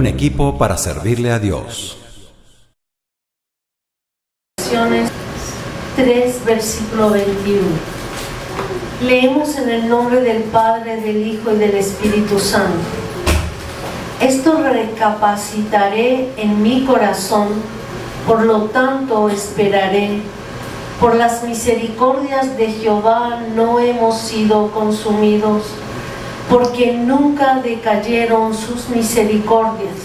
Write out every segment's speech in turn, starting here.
un equipo para servirle a Dios. 3, versículo 21. Leemos en el nombre del Padre, del Hijo y del Espíritu Santo. Esto recapacitaré en mi corazón, por lo tanto esperaré. Por las misericordias de Jehová no hemos sido consumidos, porque nunca decayeron sus misericordias.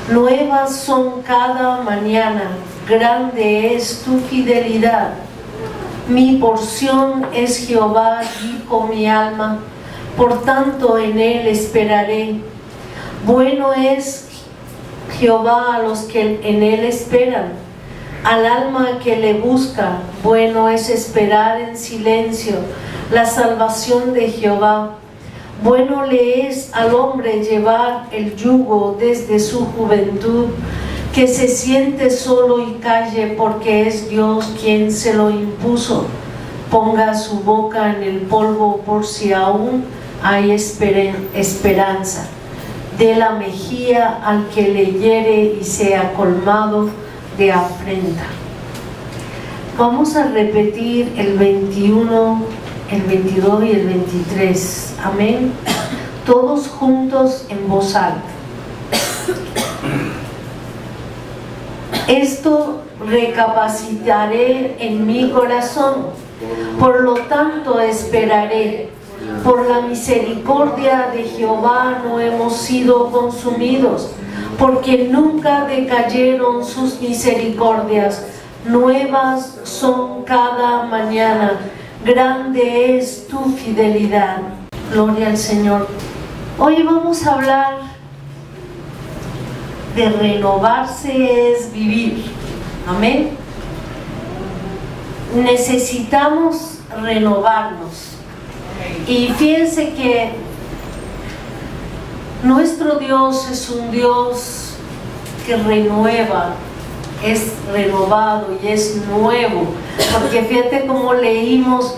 Nuevas son cada mañana, grande es tu fidelidad. Mi porción es Jehová, dijo mi alma, por tanto en él esperaré. Bueno es Jehová a los que en él esperan, al alma que le busca. Bueno es esperar en silencio la salvación de Jehová. Bueno le es al hombre llevar el yugo desde su juventud, que se siente solo y calle, porque es Dios quien se lo impuso. Ponga su boca en el polvo por si aún hay esperanza. Dé la mejilla al que le hiere y sea colmado de afrenta. Vamos a repetir el 21, el 22 y el 23. Amén. Todos juntos en voz alta. Esto recapacitaré en mi corazón, por lo tanto esperaré. Por la misericordia de Jehová no hemos sido consumidos, porque nunca decayeron sus misericordias. Nuevas son cada mañana, grande es tu fidelidad. Gloria al Señor. Hoy vamos a hablar de renovarse es vivir. Amén. Necesitamos renovarnos. Y fíjense que nuestro Dios es un Dios que renueva, es renovado y es nuevo. Porque fíjate cómo leímos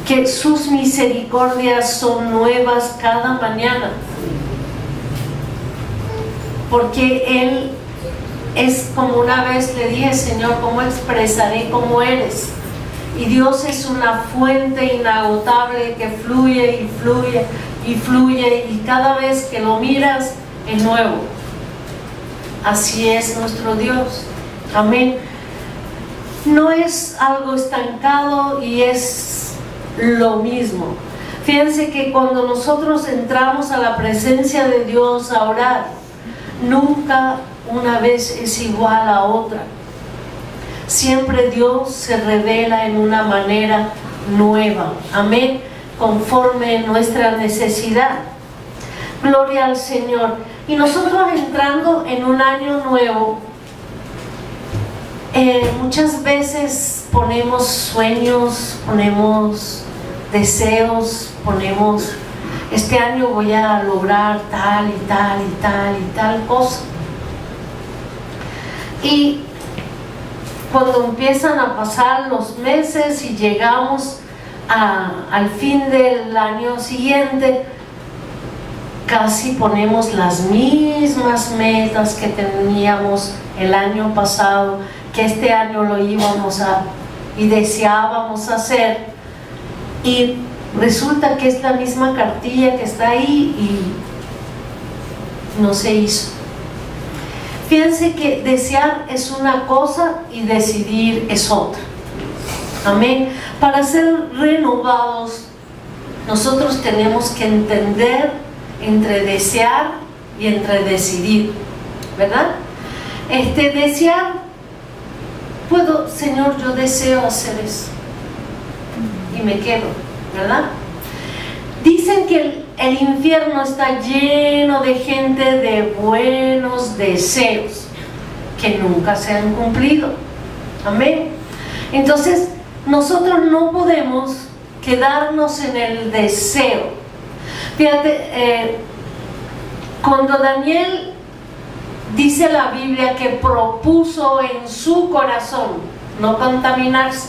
que sus misericordias son nuevas cada mañana. Porque Él es como una vez le dije, Señor, ¿cómo expresaré cómo eres? Y Dios es una fuente inagotable que fluye y fluye y fluye, y cada vez que lo miras es nuevo. Así es nuestro Dios. Amén. No es algo estancado y es lo mismo. Fíjense que cuando nosotros entramos a la presencia de Dios a orar, nunca una vez es igual a otra. Siempre Dios se revela en una manera nueva. Amén. Conforme nuestra necesidad. Gloria al Señor. Y nosotros entrando en un año nuevo, muchas veces ponemos sueños, ponemos deseos, ponemos, este año voy a lograr tal y tal y tal y tal cosa. Y cuando empiezan a pasar los meses y llegamos al fin del año siguiente, casi ponemos las mismas metas que teníamos el año pasado, que este año lo íbamos y deseábamos hacer, y resulta que es la misma cartilla que está ahí y no se hizo. Fíjense que desear es una cosa y decidir es otra. Amén. Para ser renovados, nosotros tenemos que entender entre desear y entre decidir, ¿verdad? Desear, puedo, Señor, yo deseo hacer eso y me quedo, ¿verdad? Dicen que el infierno está lleno de gente de buenos deseos que nunca se han cumplido. Amén. Entonces, nosotros no podemos quedarnos en el deseo. Fíjate, cuando Daniel dice la Biblia que propuso en su corazón no contaminarse,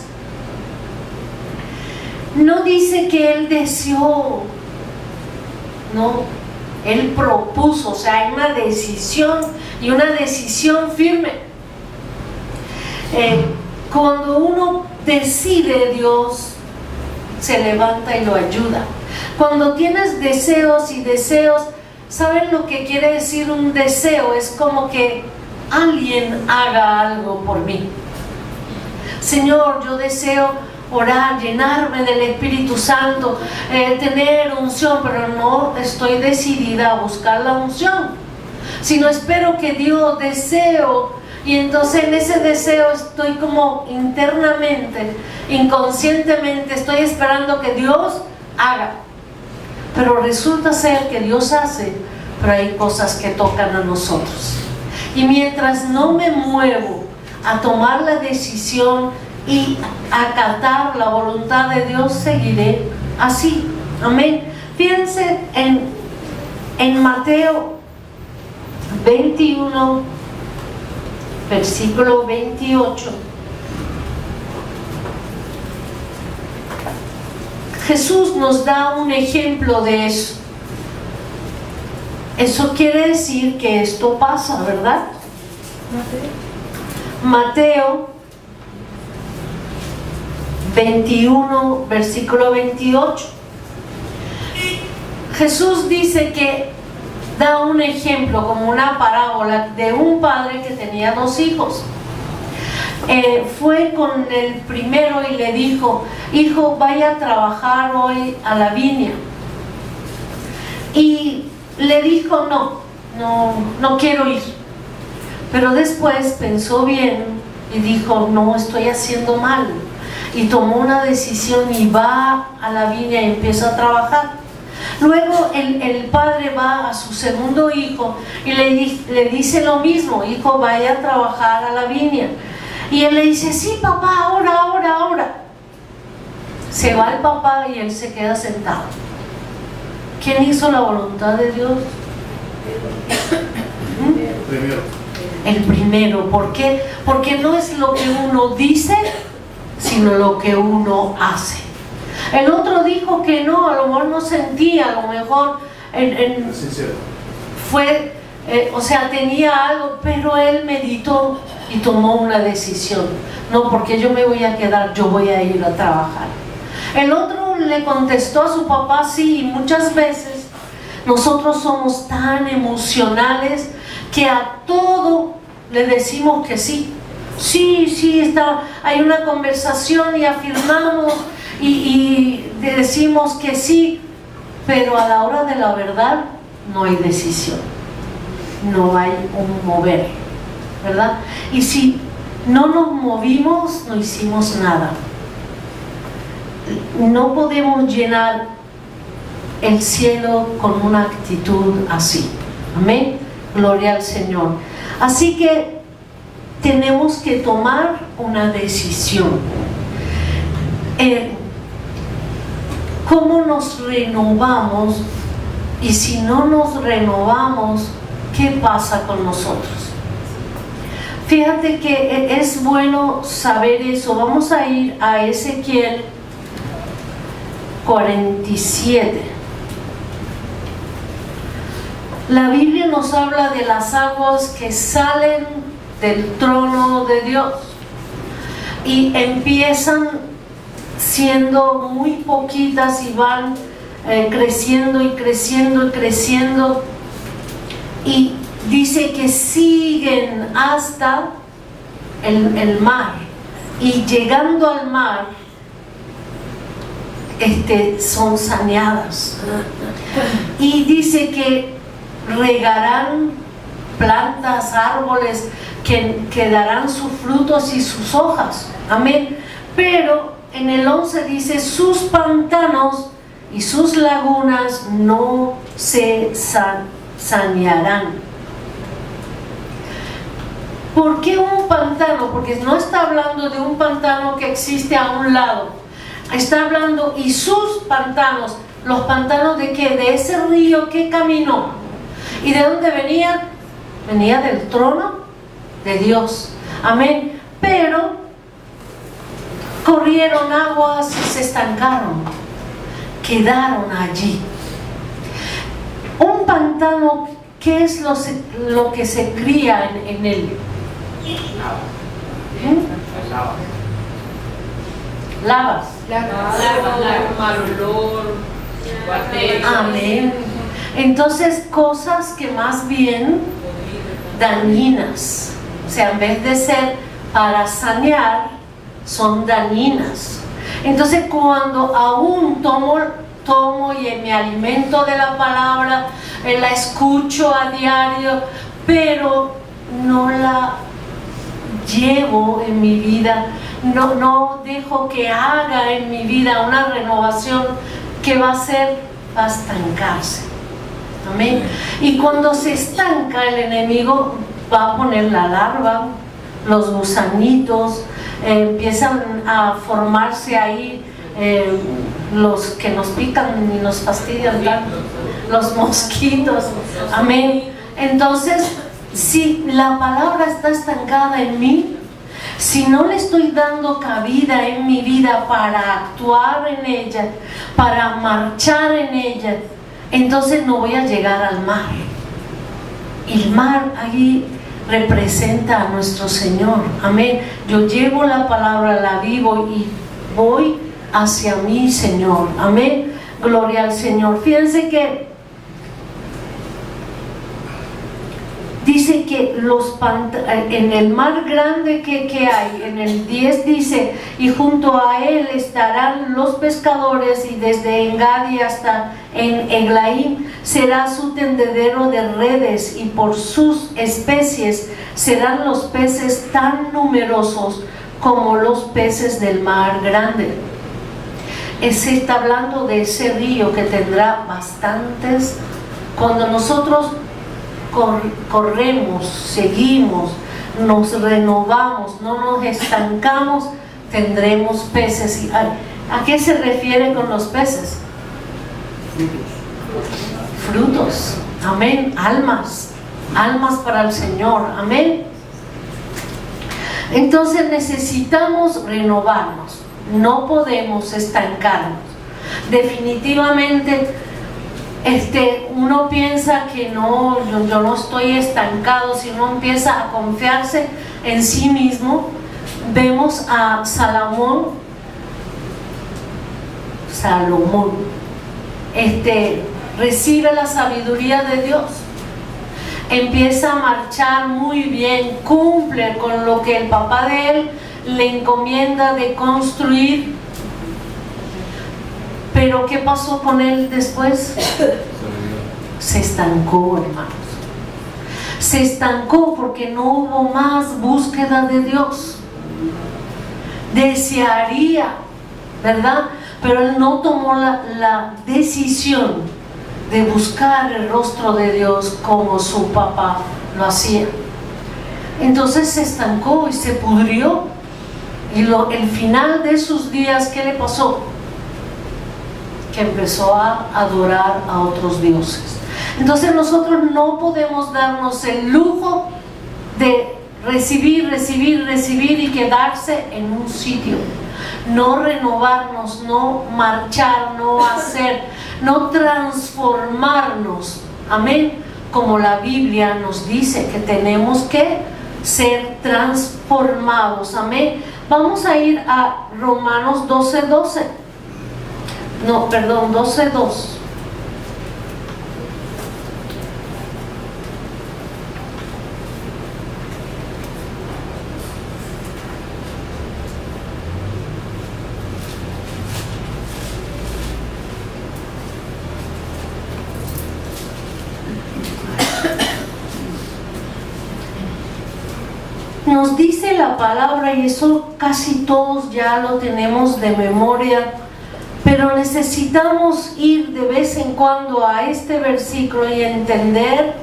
no dice que él deseó, no, Él propuso, o sea, hay una decisión y una decisión firme. Cuando uno decide, Dios se levanta y lo ayuda. Cuando tienes deseos y deseos, ¿saben lo que quiere decir un deseo? Es como que alguien haga algo por mí. Señor, yo deseo orar, llenarme del Espíritu Santo, tener unción, pero no estoy decidida a buscar la unción, sino espero que Dios deseo, y entonces en ese deseo estoy como internamente, inconscientemente, estoy esperando que Dios haga. Pero resulta ser que Dios hace, pero hay cosas que tocan a nosotros. Y mientras no me muevo a tomar la decisión y acatar la voluntad de Dios, seguiré así. Amén. Fíjense en Mateo 21, versículo 28. Jesús nos da un ejemplo de eso. Eso quiere decir que esto pasa, ¿verdad? Mateo 21, versículo 28. Jesús dice que da un ejemplo, como una parábola, de un padre que tenía 2 hijos. Fue con el primero y le dijo: hijo, vaya a trabajar hoy a la viña. Y le dijo: no quiero ir. Pero después pensó bien y dijo: no, estoy haciendo mal. Y tomó una decisión y va a la viña y empieza a trabajar. Luego el padre va a su segundo hijo y le dice lo mismo: hijo, vaya a trabajar a la viña. Y él le dice: sí, papá, ahora. Se va el papá y él se queda sentado. ¿Quién hizo la voluntad de Dios? El primero. ¿Por qué? Porque no es lo que uno dice, sino lo que uno hace. El otro dijo que no, a lo mejor no sentía, a lo mejor fue, tenía algo, pero él meditó y tomó una decisión. No, porque yo me voy a quedar, yo voy a ir a trabajar. El otro le contestó a su papá: sí. Y muchas veces nosotros somos tan emocionales que a todo le decimos que sí. Sí, hay una conversación y afirmamos y decimos que sí, pero a la hora de la verdad no hay decisión, no hay un mover, ¿verdad? Y si no nos movimos, no hicimos nada. No podemos llenar el cielo con una actitud así. Amén. Gloria al Señor. Así que tenemos que tomar una decisión. ¿Cómo nos renovamos? Y si no nos renovamos, ¿qué pasa con nosotros? Fíjate que es bueno saber eso. Vamos a ir a Ezequiel 47. La Biblia nos habla de las aguas que salen del trono de Dios y empiezan siendo muy poquitas y van creciendo y creciendo y creciendo, y dice que siguen hasta el mar, y llegando al mar son saneadas, y dice que regarán plantas, árboles que darán sus frutos y sus hojas. Amén. Pero en el 11 dice: sus pantanos y sus lagunas no se sanearán. ¿Por qué un pantano? Porque no está hablando de un pantano que existe a un lado. Está hablando, y sus pantanos. ¿Los pantanos de qué? De ese río que caminó. ¿Y de dónde venía? Venía del trono de Dios. Amén. Pero corrieron aguas y se estancaron, quedaron allí. Un un pantano, ¿qué es lo que se cría en él? Lavas. Mal olor, Amén. Entonces, cosas que más bien dañinas, o sea, en vez de ser para sanear, son dañinas. Entonces, cuando aún tomo y me alimento de la palabra, la escucho a diario, pero no la llevo en mi vida, no dejo que haga en mi vida una renovación, que va a estancarse. Amén. Y cuando se estanca, el enemigo va a poner la larva, los gusanitos, empiezan a formarse ahí los que nos pican y nos fastidian tanto, los mosquitos. Amén. Entonces, si la palabra está estancada en mí, si no le estoy dando cabida en mi vida para actuar en ella, para marchar en ella, entonces no voy a llegar al mar. El mar ahí representa a nuestro Señor. Amén. Yo llevo la palabra, la vivo y voy hacia mi Señor. Amén. Gloria al Señor. Fíjense que dice que en el mar grande que hay, en el 10 dice, y junto a él estarán los pescadores, y desde Engadi hasta en Eglaim será su tendedero de redes, y por sus especies serán los peces tan numerosos como los peces del mar grande. Se está hablando de ese río que tendrá bastantes. Cuando nosotros corremos, seguimos, nos renovamos, no nos estancamos, tendremos peces. ¿A qué se refiere con los peces? Frutos. Amén. Almas para el Señor. Amén. Entonces necesitamos renovarnos, no podemos estancarnos. Definitivamente uno piensa que no, yo no estoy estancado. Si uno empieza a confiarse en sí mismo, vemos a Salomón, recibe la sabiduría de Dios, empieza a marchar muy bien, cumple con lo que el papá de él le encomienda de construir. Pero ¿qué pasó con él después? Se estancó, hermanos. Se estancó porque no hubo más búsqueda de Dios. Desearía, ¿verdad? Pero él no tomó la decisión de buscar el rostro de Dios como su papá lo hacía. Entonces se estancó y se pudrió. Y el final de sus días, ¿qué le pasó? Que empezó a adorar a otros dioses. Entonces nosotros no podemos darnos el lujo de recibir y quedarse en un sitio, no renovarnos, no marchar, no hacer, no transformarnos. Amén. Como la Biblia nos dice que tenemos que ser transformados. Amén. Vamos a ir a Romanos 12:2. Nos dice la palabra, y eso casi todos ya lo tenemos de memoria, pero necesitamos ir de vez en cuando a este versículo y entender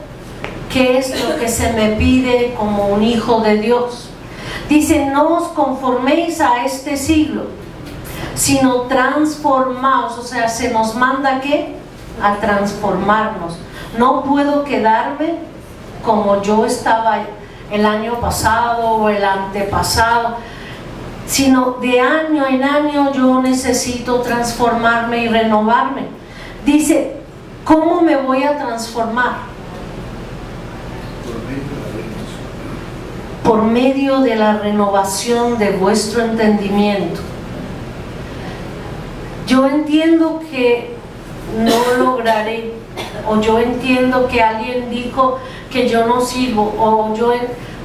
qué es lo que se me pide como un hijo de Dios. Dice: no os conforméis a este siglo, sino transformaos. O sea, se nos manda ¿qué? A transformarnos. No puedo quedarme como yo estaba el año pasado o el antepasado, sino de año en año yo necesito transformarme y renovarme. Dice: ¿Cómo me voy a transformar? Por medio de la renovación de vuestro entendimiento. Yo entiendo que no lograré, o yo entiendo que alguien dijo que yo no sirvo, o yo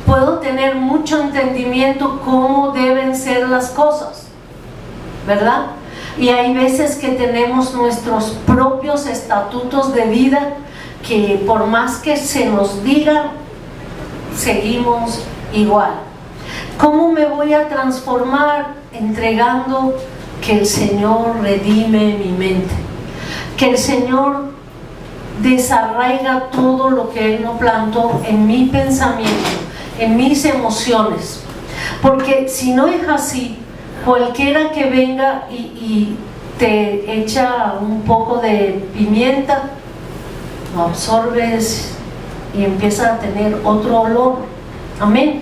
puedo tener mucho entendimiento cómo deben ser las cosas, ¿verdad? Y hay veces que tenemos nuestros propios estatutos de vida que por más que se nos diga, seguimos igual. ¿Cómo me voy a transformar? Entregando que el Señor redime mi mente, que el Señor desarraiga todo lo que Él no plantó en mi pensamiento, en mis emociones, porque si no es así, cualquiera que venga y te echa un poco de pimienta, lo absorbes y empieza a tener otro olor. Amén.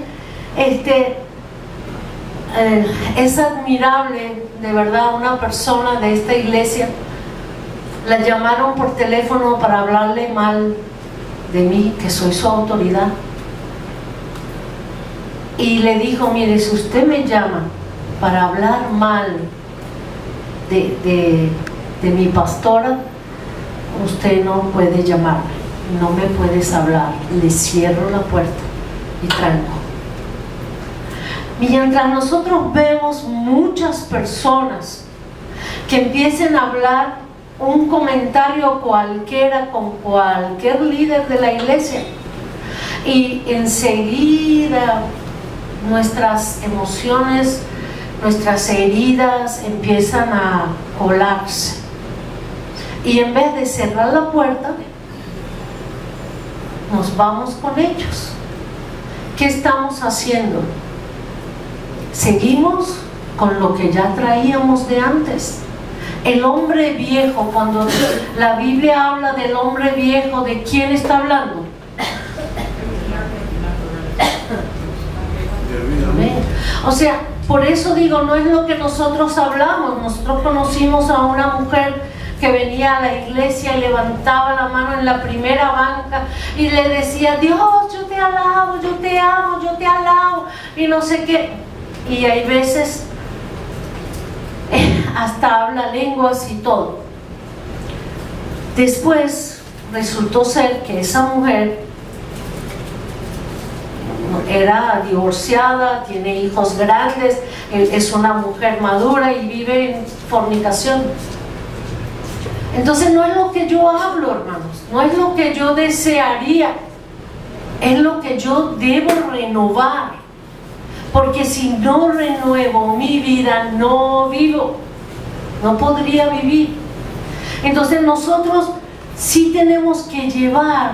Es admirable, de verdad, una persona de esta iglesia, la llamaron por teléfono para hablarle mal de mí, que soy su autoridad, y le dijo: mire, si usted me llama para hablar mal de mi pastora, usted no puede llamarme, no me puedes hablar, le cierro la puerta y tranco. Mientras nosotros vemos muchas personas que empiecen a hablar un comentario cualquiera con cualquier líder de la iglesia, y enseguida nuestras emociones, nuestras heridas empiezan a colarse, y en vez de cerrar la puerta, nos vamos con ellos. ¿Qué estamos haciendo? Seguimos con lo que ya traíamos de antes. El hombre viejo, cuando la Biblia habla del hombre viejo, ¿de quién está hablando? O sea, por eso digo, no es lo que nosotros hablamos. Nosotros conocimos a una mujer que venía a la iglesia y levantaba la mano en la primera banca y le decía: Dios, yo te alabo, yo te amo, yo te alabo, y no sé qué. Y hay veces hasta habla lenguas y todo. Después resultó ser que esa mujer era divorciada, tiene hijos grandes, es una mujer madura y vive en fornicación. Entonces no es lo que yo hablo, hermanos, no es lo que yo desearía, es lo que yo debo renovar. Porque si no renuevo mi vida, no vivo, no podría vivir. Entonces nosotros sí tenemos que llevar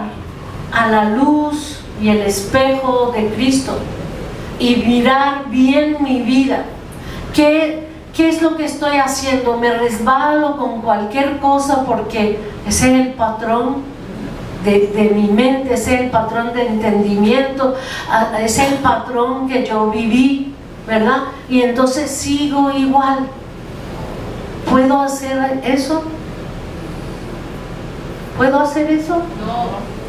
a la luz y el espejo de Cristo y mirar bien mi vida. ¿Qué es lo que estoy haciendo? ¿Me resbalo con cualquier cosa porque ese es el patrón de mi mente, ese es el patrón de entendimiento, ese es el patrón que yo viví, ¿verdad? Y entonces sigo igual? ¿Puedo hacer eso? ¿Puedo hacer eso? No.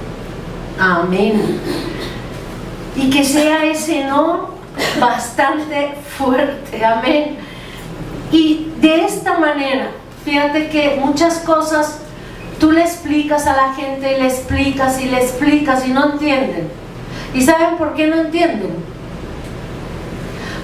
Amén. Y que sea ese no bastante fuerte. Amén. Y de esta manera, fíjate que muchas cosas tú le explicas a la gente, y le explicas y le explicas y no entienden. ¿Y saben por qué no entienden?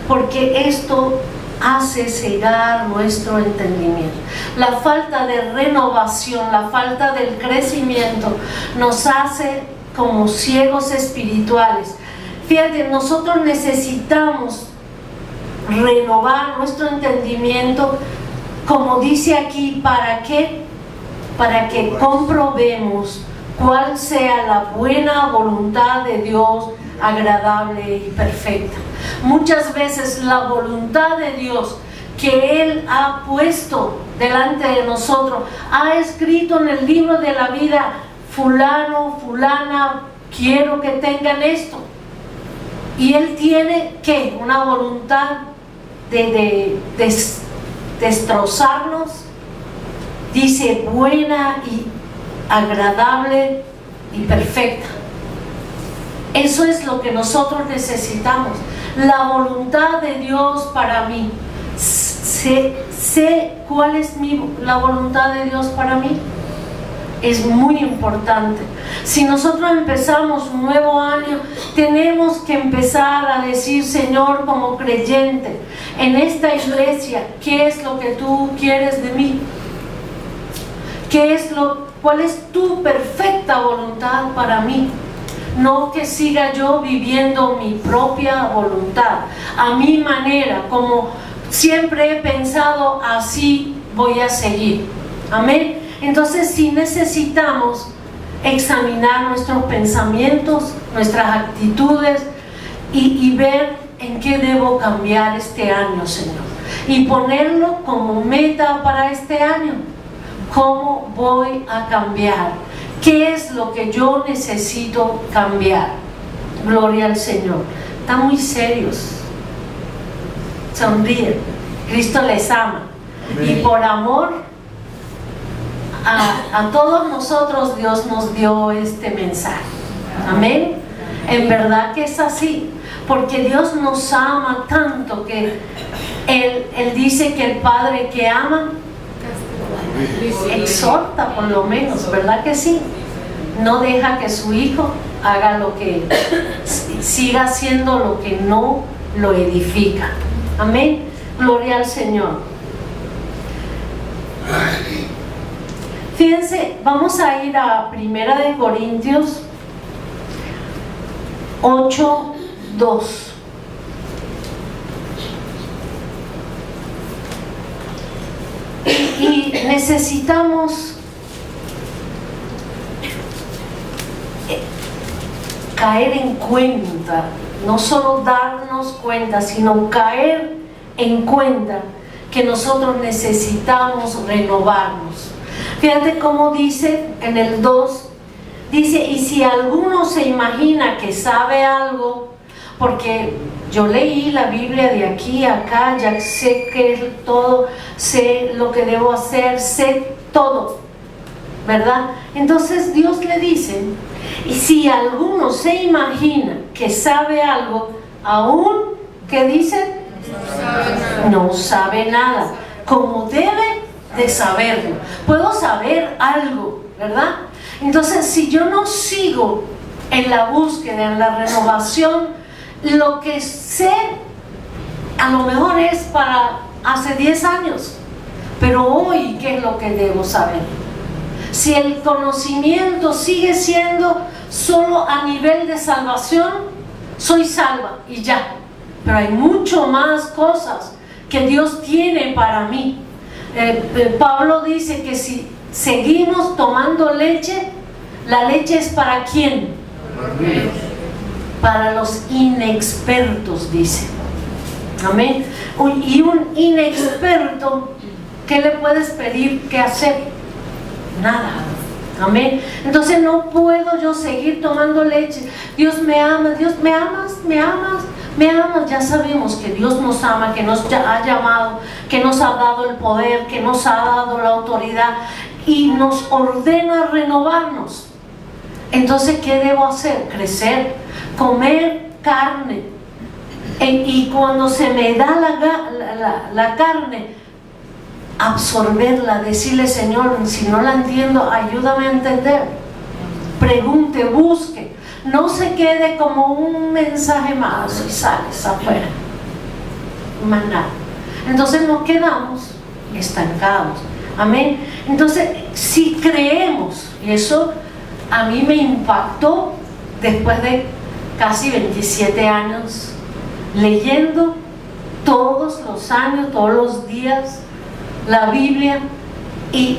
Porque esto hace cegar nuestro entendimiento. La falta de renovación, la falta del crecimiento nos hace como ciegos espirituales. Fíjate, nosotros necesitamos renovar nuestro entendimiento, como dice aquí, ¿para qué? Para que comprobemos cuál sea la buena voluntad de Dios, agradable y perfecta. Muchas veces la voluntad de Dios que Él ha puesto delante de nosotros, ha escrito en el libro de la vida: fulano, fulana, quiero que tengan esto. Y Él tiene ¿qué? Una voluntad de destrozarnos. Dice buena agradable y perfecta. Eso es lo que nosotros necesitamos, la voluntad de Dios para mí. Sé cuál es la voluntad de Dios para mí. Es muy importante. Si nosotros empezamos un nuevo año, tenemos que empezar a decir: Señor, como creyente, en esta iglesia, ¿qué es lo que tú quieres de mí? ¿Cuál es tu perfecta voluntad para mí? No que siga yo viviendo mi propia voluntad, a mi manera, como siempre he pensado, así voy a seguir. Amén. Entonces sí necesitamos examinar nuestros pensamientos, nuestras actitudes y ver en qué debo cambiar este año, Señor. Y ponerlo como meta para este año. ¿Cómo voy a cambiar? ¿Qué es lo que yo necesito cambiar? Gloria al Señor. Están muy serios. Sonríen. Cristo les ama. Amén. Y por amor a todos nosotros, Dios nos dio este mensaje. Amén. En verdad que es así, porque Dios nos ama tanto que Él dice que el Padre que ama exhorta, por lo menos, ¿verdad que sí? No deja que su hijo haga siga haciendo lo que no lo edifica. Amén. Gloria al Señor. Fíjense, vamos a ir a 1 Corintios 8:2. Y necesitamos caer en cuenta, no solo darnos cuenta, sino caer en cuenta que nosotros necesitamos renovarnos. Fíjate cómo dice en el 2, dice: y si alguno se imagina que sabe algo, porque yo leí la Biblia de aquí a acá, ya sé que es todo, sé lo que debo hacer, sé todo, ¿verdad? Entonces Dios le dice: y si alguno se imagina que sabe algo, aún, ¿qué dice? No sabe nada, como debe de saberlo. Puedo saber algo, ¿verdad? Entonces, si yo no sigo en la búsqueda, en la renovación, lo que sé a lo mejor es para hace 10 años, pero hoy, ¿qué es lo que debo saber? Si el conocimiento sigue siendo solo a nivel de salvación, soy salva y ya, pero hay mucho más cosas que Dios tiene para mí. Pablo dice que si seguimos tomando leche, la leche es ¿para quién? Para los inexpertos, dice. Amén. Y un inexperto, ¿qué le puedes pedir que hacer? Nada. Amén. Entonces no puedo yo seguir tomando leche. Dios me ama. Dios, ¿me amas? ¿Me amas? Me amas. Ya sabemos que Dios nos ama, que nos ha llamado, que nos ha dado el poder, que nos ha dado la autoridad y nos ordena renovarnos. Entonces, ¿qué debo hacer? Crecer, comer carne. Y cuando se me da la carne, absorberla, decirle: Señor, si no la entiendo, ayúdame a entender. Pregunte, busque. No se quede como un mensaje más y sales afuera. Más nada. Entonces nos quedamos estancados. Amén. Entonces, si creemos, y eso a mí me impactó después de casi 27 años leyendo todos los años, todos los días la Biblia, y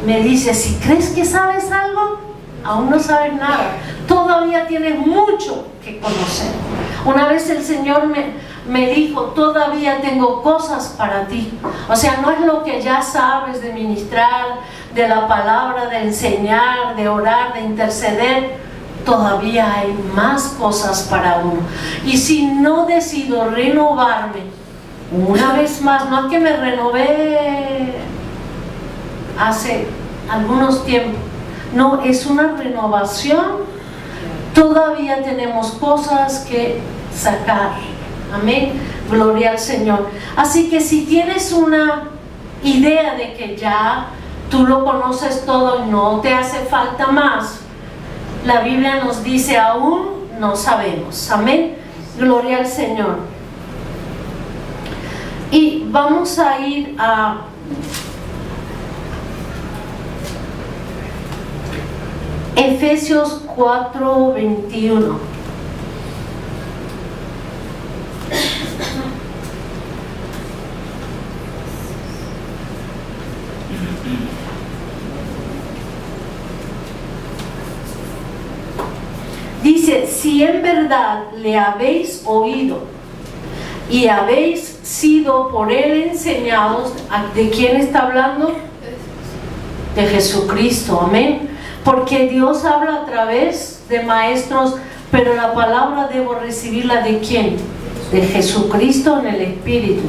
me dice: si crees que sabes algo, aún no sabes nada, todavía tienes mucho que conocer. Una vez el Señor me dijo: todavía tengo cosas para ti. O sea, no es lo que ya sabes de ministrar, de la palabra, de enseñar, de orar, de interceder. Todavía hay más cosas para uno. Y si no decido renovarme una vez más, no es que me renové hace algunos tiempos, No, es una renovación. Todavía tenemos cosas que sacar. Amén. Gloria al Señor. Así que si tienes una idea de que ya tú lo conoces todo y no te hace falta más, la Biblia nos dice aún no sabemos. Amén. Gloria al Señor. Y vamos a ir a Efesios 4:21. Dice, si en verdad le habéis oído y habéis sido por él enseñados, ¿de quién está hablando? De Jesucristo, amén. Porque Dios habla a través de maestros, pero la palabra debo recibirla ¿de quién? De Jesucristo en el Espíritu.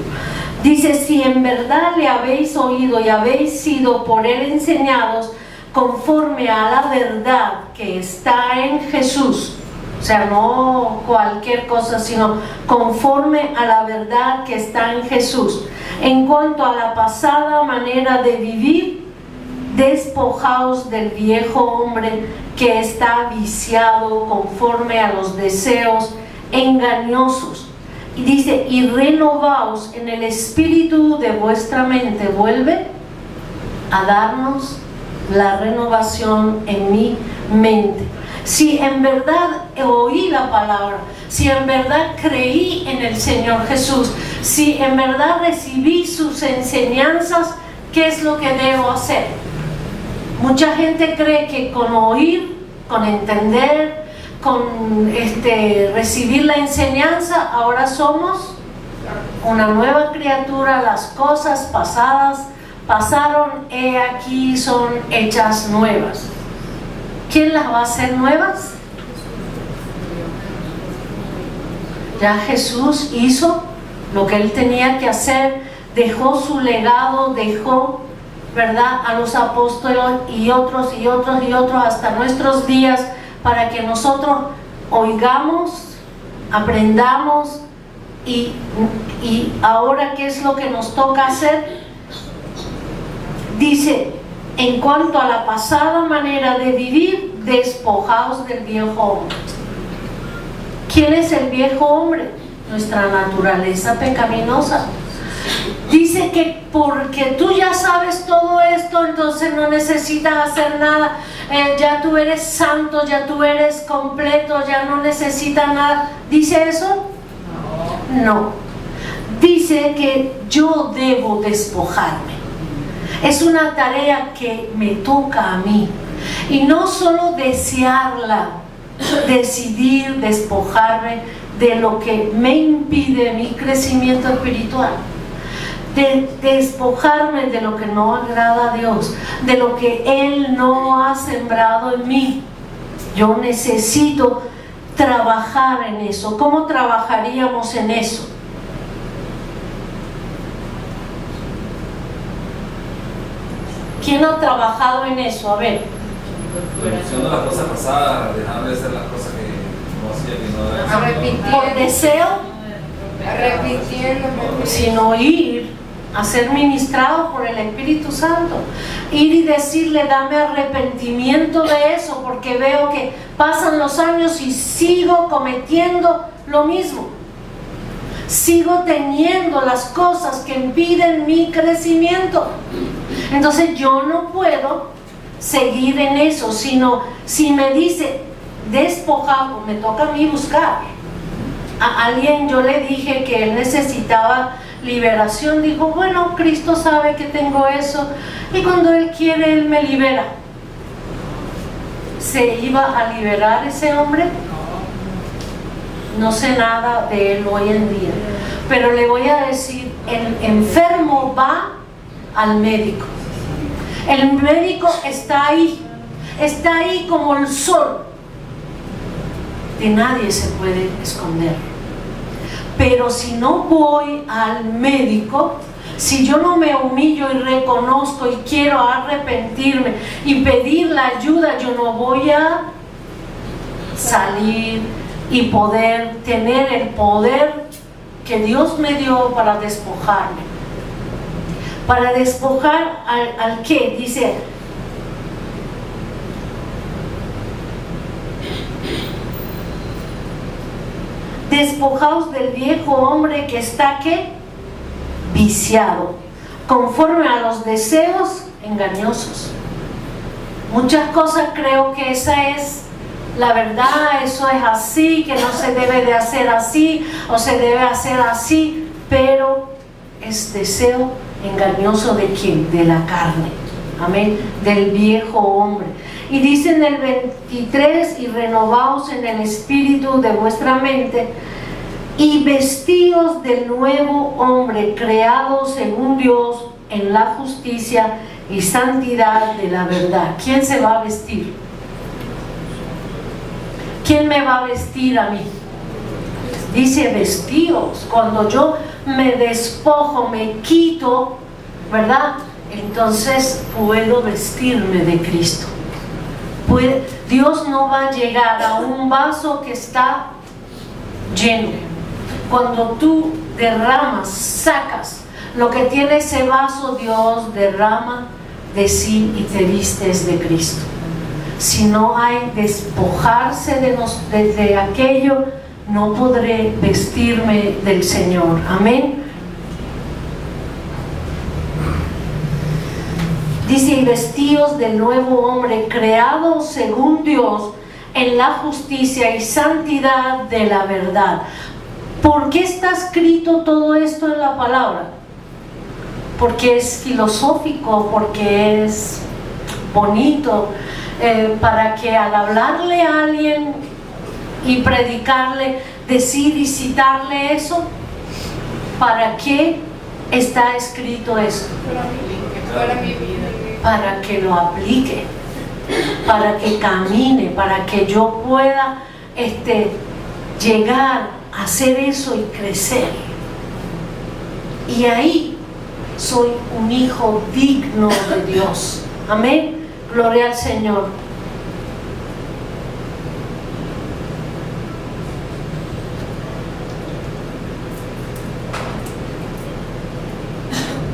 Dice, si en verdad le habéis oído y habéis sido por él enseñados conforme a la verdad que está en Jesús, o sea, no cualquier cosa, sino conforme a la verdad que está en Jesús, en cuanto a la pasada manera de vivir, despojaos del viejo hombre que está viciado conforme a los deseos engañosos. Y dice, y renovaos en el espíritu de vuestra mente. Vuelve a darnos la renovación en mi mente. Si en verdad oí la palabra, si en verdad creí en el Señor Jesús, si en verdad recibí sus enseñanzas, ¿qué es lo que debo hacer? Mucha gente cree que con oír, con entender, con recibir la enseñanza, ahora somos una nueva criatura, las cosas pasadas pasaron, he aquí son hechas nuevas. ¿Quién las va a hacer nuevas? Ya Jesús hizo lo que él tenía que hacer, dejó su legado, dejó, ¿verdad?, a los apóstoles y otros hasta nuestros días, para que nosotros oigamos, aprendamos y ahora ¿qué es lo que nos toca hacer? Dice, en cuanto a la pasada manera de vivir, despojaos del viejo hombre. ¿Quién es el viejo hombre? Nuestra naturaleza pecaminosa. Dice que porque tú ya sabes todo esto, entonces no necesitas hacer nada, ya tú eres santo, ya tú eres completo, ya no necesitas nada. ¿Dice eso? No. Dice que yo debo despojarme. Es una tarea que me toca a mí. Y no solo desearla, decidir despojarme de lo que me impide mi crecimiento espiritual. De despojarme de lo que no agrada a Dios, de lo que Él no ha sembrado en mí. Yo necesito trabajar en eso. ¿Cómo trabajaríamos en eso? ¿Quién ha trabajado en eso? A ver. Renunciando a las cosas pasadas, dejando de hacer las cosas que no hacía, que no debía. Por deseo, repitiendo, sin oír, a ser ministrado por el Espíritu Santo, ir y decirle, dame arrepentimiento de eso, porque veo que pasan los años y sigo cometiendo lo mismo, sigo teniendo las cosas que impiden mi crecimiento. Entonces yo no puedo seguir en eso, sino si me dice despojado, me toca a mí buscar. A alguien yo le dije que él necesitaba liberación, dijo, bueno, Cristo sabe que tengo eso y cuando Él quiere, Él me libera. ¿Se iba a liberar ese hombre? No sé nada de él hoy en día, pero le voy a decir, el enfermo va al médico. El médico está ahí como el sol. De nadie se puede esconder. Pero si no voy al médico, Si yo no me humillo y reconozco y quiero arrepentirme y pedir la ayuda, yo no voy a salir y poder tener el poder que Dios me dio para despojarme. Para despojar al ¿qué? Dice, despojaos del viejo hombre que está ¿qué? Viciado, conforme a los deseos engañosos. Muchas cosas creo que esa es la verdad, eso es así, que no se debe de hacer así o se debe hacer así, pero es deseo engañoso de ¿quién? De la carne, amén, del viejo hombre. Y dice en el 23, y renovaos en el espíritu de vuestra mente, y vestíos del nuevo hombre, creado según Dios en la justicia y santidad de la verdad. ¿Quién se va a vestir? ¿Quién me va a vestir a mí? Dice vestíos. Cuando yo me despojo, me quito, ¿verdad? Entonces puedo vestirme de Cristo. Dios no va a llegar a un vaso que está lleno. Cuando tú derramas, sacas lo que tiene ese vaso, Dios derrama de sí y te vistes de Cristo. Si no hay despojarse de aquello, no podré vestirme del Señor. Amén. Dice, y vestíos del nuevo hombre, creado según Dios en la justicia y santidad de la verdad. ¿Por qué está escrito todo esto en la palabra? Porque es filosófico, porque es bonito, para que al hablarle a alguien y predicarle, decir y citarle eso, ¿para qué está escrito esto? Para mi vida. Para que lo aplique, para que camine, para que yo pueda llegar a hacer eso y crecer. Y ahí soy un hijo digno de Dios. Amén. Gloria al Señor.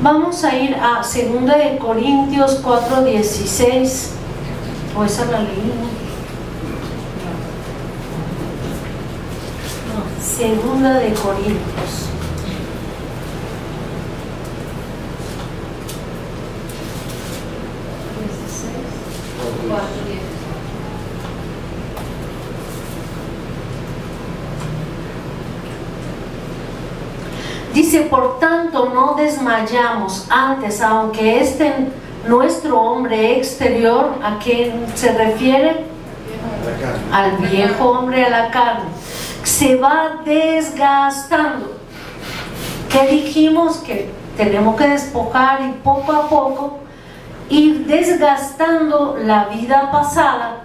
Vamos a ir a 2 de Corintios 4:16. ¿O esa la leímos? No, 2 de Corintios. Dice, por tanto, no desmayamos antes, aunque nuestro hombre exterior, ¿a quién se refiere? Al viejo hombre, a la carne, se va desgastando. ¿Qué dijimos? Que tenemos que despojar y poco a poco ir desgastando la vida pasada.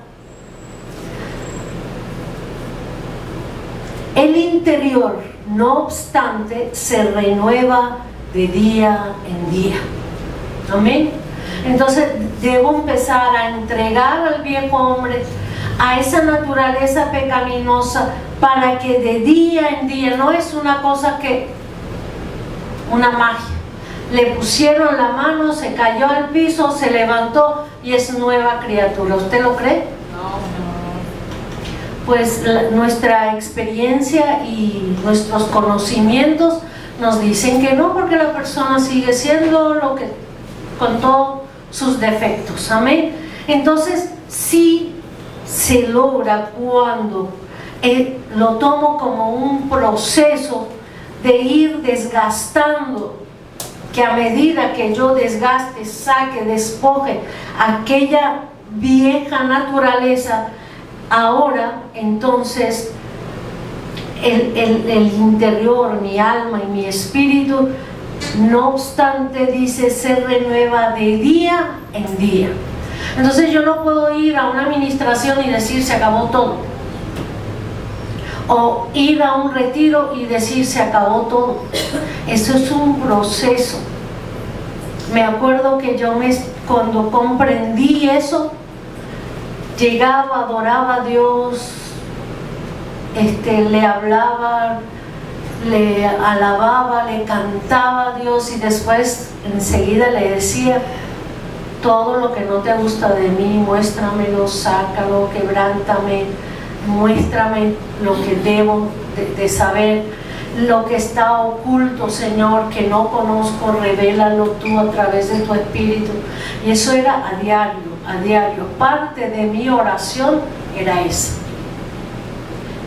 El interior, no obstante, se renueva de día en día. Amén. Entonces debo empezar a entregar al viejo hombre, a esa naturaleza pecaminosa, para que de día en día, no es una cosa que, una magia, le pusieron la mano, se cayó al piso, se levantó y es nueva criatura. ¿Usted lo cree? Pues nuestra experiencia y nuestros conocimientos nos dicen que no, porque la persona sigue siendo lo que, con todos sus defectos. Amén. Entonces sí se logra cuando lo tomo como un proceso de ir desgastando, que a medida que yo desgaste, saque, despoje aquella vieja naturaleza, ahora entonces el interior, mi alma y mi espíritu, no obstante, dice, se renueva de día en día. Entonces yo no puedo ir a una administración y decir se acabó todo, o ir a un retiro y decir se acabó todo. Eso es un proceso Me acuerdo que cuando comprendí eso, llegaba, adoraba a Dios, le hablaba, le alababa, le cantaba a Dios, y después enseguida le decía: todo lo que no te gusta de mí, muéstramelo, sácalo, quebrántame, muéstrame lo que debo de saber, lo que está oculto, Señor, que no conozco, revélalo tú a través de tu Espíritu. Y eso era a diario. Parte de mi oración era esa.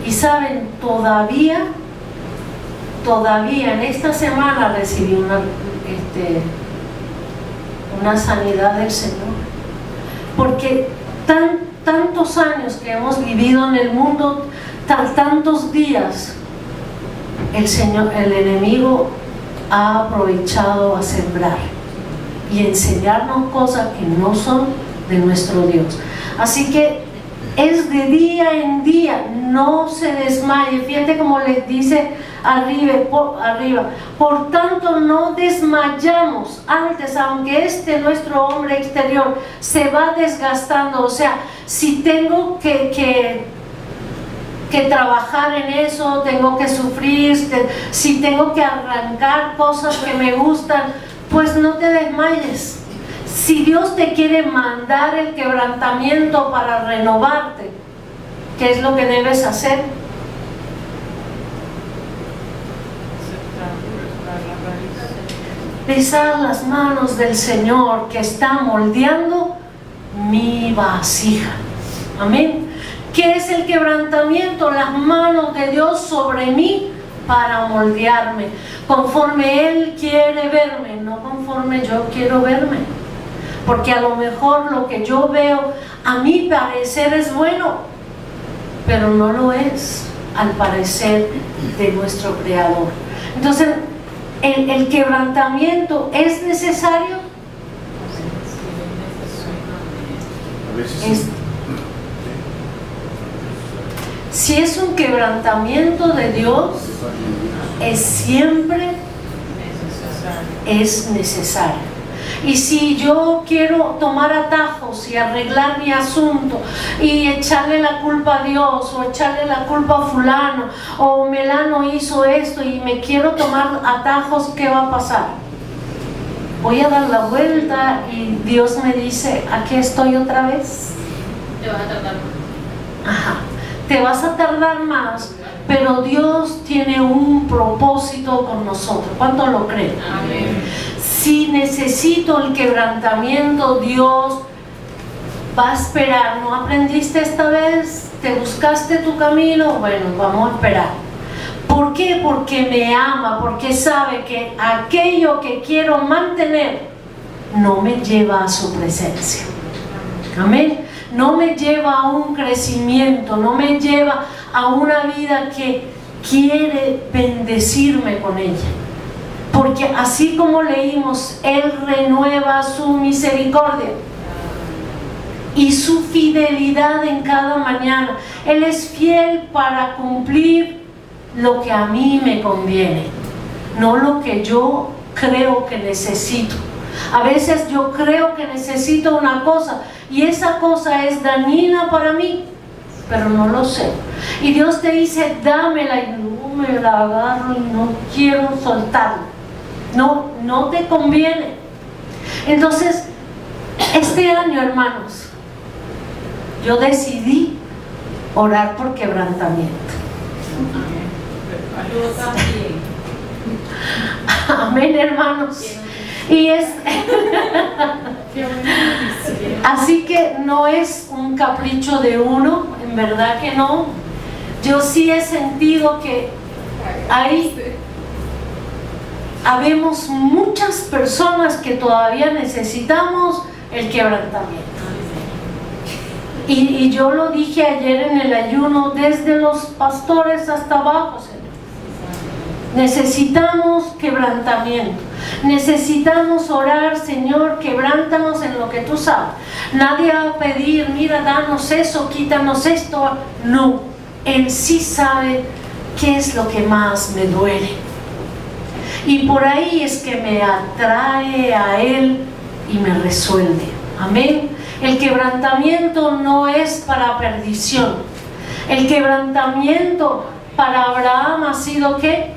Y saben, todavía en esta semana recibí una sanidad del Señor, porque tantos años que hemos vivido en el mundo, tantos días, el enemigo ha aprovechado a sembrar y enseñarnos cosas que no son de nuestro Dios. Así que es de día en día, no se desmaye. Fíjate como les dice arriba, por tanto no desmayamos antes, aunque nuestro hombre exterior se va desgastando. O sea, si tengo que trabajar en eso, tengo que sufrir, si tengo que arrancar cosas que me gustan, pues no te desmayes. Si Dios te quiere mandar el quebrantamiento para renovarte, ¿qué es lo que debes hacer? Besar las manos del Señor que está moldeando mi vasija. Amén. ¿Qué es el quebrantamiento? Las manos de Dios sobre mí para moldearme, conforme Él quiere verme, no conforme yo quiero verme. Porque a lo mejor lo que yo veo a mi parecer es bueno, pero no lo es al parecer de nuestro Creador. Entonces, ¿el quebrantamiento es necesario? Si es un quebrantamiento de Dios, siempre es necesario. Y si yo quiero tomar atajos y arreglar mi asunto y echarle la culpa a Dios, o echarle la culpa a fulano, o Melano hizo esto, y me quiero tomar atajos, ¿qué va a pasar? Voy a dar la vuelta y Dios me dice: aquí estoy otra vez. Te vas a tardar. Ajá. Te vas a tardar más, pero Dios tiene un propósito con nosotros. ¿Cuánto lo creen? Amén. Si necesito el quebrantamiento, Dios va a esperar. ¿No aprendiste esta vez? ¿Te buscaste tu camino? Bueno, vamos a esperar. ¿Por qué? Porque me ama, porque sabe que aquello que quiero mantener no me lleva a su presencia. Amén. No me lleva a un crecimiento, no me lleva a una vida que quiere bendecirme con ella. Porque así como leímos, Él renueva su misericordia y su fidelidad en cada mañana. Él es fiel para cumplir lo que a mí me conviene, no lo que yo creo que necesito. A veces yo creo que necesito una cosa y esa cosa es dañina para mí, pero no lo sé. Y Dios te dice: dámela, y no me la agarro y no quiero soltarla. No te conviene. Entonces, este año, hermanos, yo decidí orar por quebrantamiento. Amén, hermanos. Y así que no es un capricho de uno, en verdad que no. Yo sí he sentido que habemos muchas personas que todavía necesitamos el quebrantamiento. Y yo lo dije ayer en el ayuno, desde los pastores hasta abajo, Señor. Necesitamos quebrantamiento. Necesitamos orar: Señor, quebrántanos en lo que tú sabes. Nadie va a pedir: mira, danos eso, quítanos esto. No, Él sí sabe qué es lo que más me duele. Y por ahí es que me atrae a Él y me resuelve. Amén. El quebrantamiento no es para perdición. El quebrantamiento para Abraham ha sido ¿qué?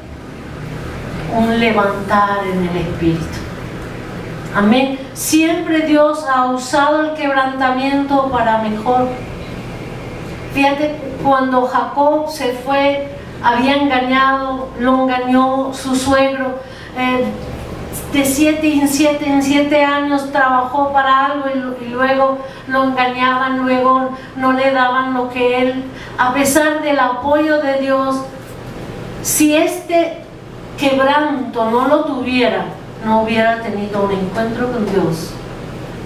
Un levantar en el espíritu. Amén. Siempre Dios ha usado el quebrantamiento para mejor. Fíjate, cuando Jacob se fue, había engañado, lo engañó su suegro. De 7 en 7 años trabajó para algo y luego lo engañaban, luego no le daban lo que él, a pesar del apoyo de Dios. Si este quebranto no lo tuviera, no hubiera tenido un encuentro con Dios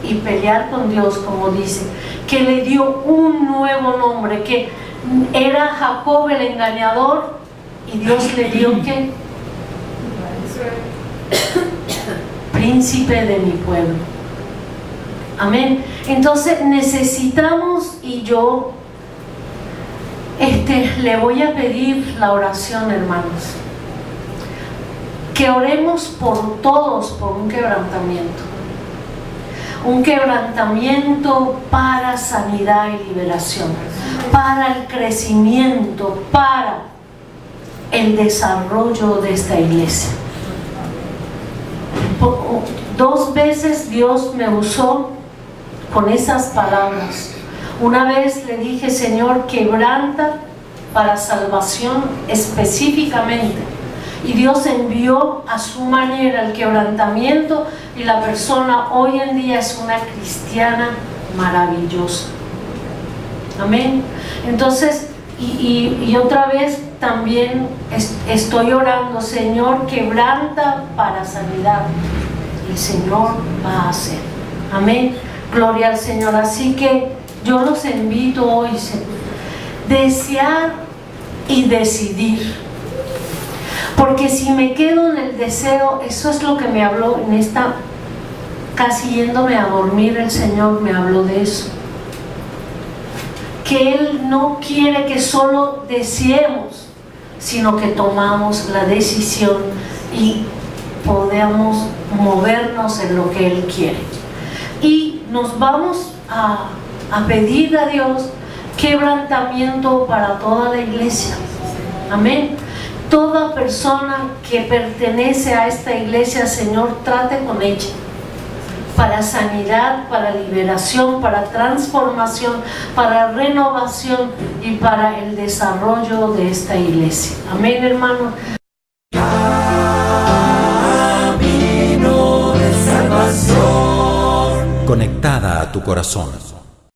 y pelear con Dios, como dice, que le dio un nuevo nombre, que era Jacob el engañador y Dios le dio ¿qué? Príncipe de mi pueblo. Amén. Entonces necesitamos, y yo le voy a pedir la oración, hermanos, que oremos por todos por un quebrantamiento para sanidad y liberación, para el crecimiento, para el desarrollo de esta iglesia. 2 veces Dios me usó con esas palabras. Una vez le dije, Señor, quebranta para salvación específicamente. Y Dios envió a su manera el quebrantamiento y la persona hoy en día es una cristiana maravillosa. Amén. Entonces, y otra vez también estoy orando, Señor, quebranta para sanidad. El Señor va a hacer. Amén. Gloria al Señor. Así que yo los invito hoy, desear y decidir. Porque si me quedo en el deseo, eso es lo que me habló en esta, casi yéndome a dormir, el Señor me habló de eso. Que Él no quiere que solo deseemos, sino que tomamos la decisión y podamos movernos en lo que Él quiere. Y nos vamos a pedir a Dios quebrantamiento para toda la iglesia. Amén. Toda persona que pertenece a esta iglesia, Señor, trate con ella para sanidad, para liberación, para transformación, para renovación y para el desarrollo de esta iglesia. Amén, hermano. Conectada a tu corazón.